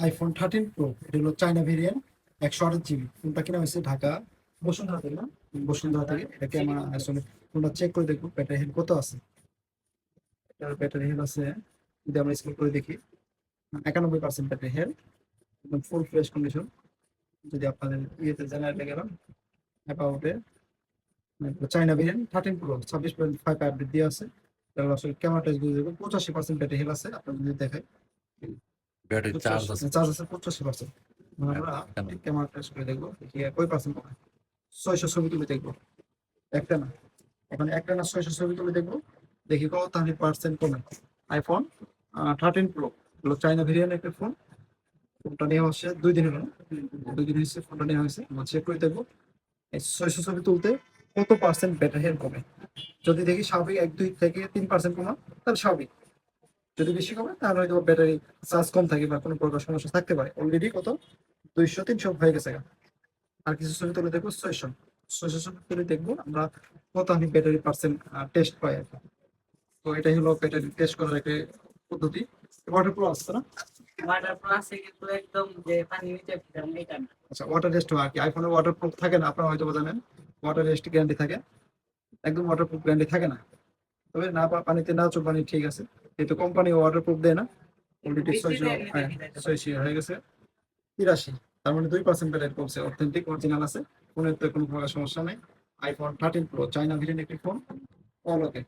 IPhone 13 pro, এটা হলো China variant, 128 GB. ফোনটা কিনা হয়েছে ঢাকা বসুন্ধরা থেকে না, বসুন্ধরা থেকে। এটাকে আমরা আসলে ফোনটা চেক করে দেখবো ব্যাটারি হেলথ কত আছে। এটার ব্যাটারি হেলথ আছে, যদি আমরা স্ক্রল করে দেখি, 91% ব্যাটারি হেলথ, একদম ফুল ফ্রেশ কন্ডিশন। যদি আপনাদের ইয়েতে জেনারেটে গেলাম, অ্যাবাউটে, চায়না ভেরিয়েন্ট 13 প্রো, 26.5 আপডেট দিয়ে আছে। তাহলে আসলে ক্যামেরাটা যদি দেখবো 85% ব্যাটারি হেলথ আছে। আপনার যদি দেখায় ব্যাটারি চার্জ আছে চার্জ আছে 85%। আমরা এখানে। ক্যামেরা টেস্ট করে দেখবো দেখি কয় পার্সেন্ট কমে। 600 ছবি তুলে দেখবো, একটা না, এখন একটা না 600 ছবি তুলে দেখবো, দেখি কত 100% কমে। আইফোন 13 প্রো হলো চাইনা ভেরিয়েন্ট একটা ফোন। ফোনটা নেওয়া হচ্ছে 2 দিন হলো, 2 দিন হয়েছে ফোনটা নেওয়া হয়েছে। আমরা চেক করে দেখবো এই 600 ছবি তুলতে কত পার্সেন্ট ব্যাটারি হেলথ কমে। যদি দেখি স্বাভাবিক 1, 2 থেকে 3% কমা, তাহলে স্বাভাবিক। যদি বেশি কমে তাহলে হয়তো ব্যাটারি চার্জ কম থাকে বা কোনো প্রকার সমস্যা থাকতে পারে। অলরেডি কত 200, 300 হয়ে গেছে। আর কিছু ছবি তুলে দেখবো 600 ছবি তুলে দেখবো আমরা কত আমি ব্যাটারি পার্সেন্ট টেস্ট পাই আর কি। তো এটাই হলো ব্যাটারি টেস্ট করার একটা পদ্ধতি। ওয়াটার প্রুফ আসছে না? ওয়াটার প্রুফ আছে কিন্তু একদম যে পানি নিচে ভিতরে এটা না। আচ্ছা, ওয়াটার রেস্ট আর কি আইফোনে ওয়াটার প্রুফ থাকে না, আপনারা হয়তো জানেন। ওয়াটার রেস্ট গ্যারান্টি থাকে, একদম ওয়াটার প্রুফ গ্যারান্টি থাকে না। তবে না পানিতে না চোখ পানি ঠিক আছে, যেহেতু কোম্পানি ওয়াটার প্রুফ দেয় না। অলরেডি 600, হ্যাঁ 600 হয়ে গেছে 83। তার মানে 2% ব্যাটারি কমছে, অথেন্টিক অরিজিনাল আছে। ফোনের তো কোনো প্রকার সমস্যা নেই। আইফোন 13 প্রো চাইনা ভেরিয়েন্ট একটি ফোন, অল ওকে।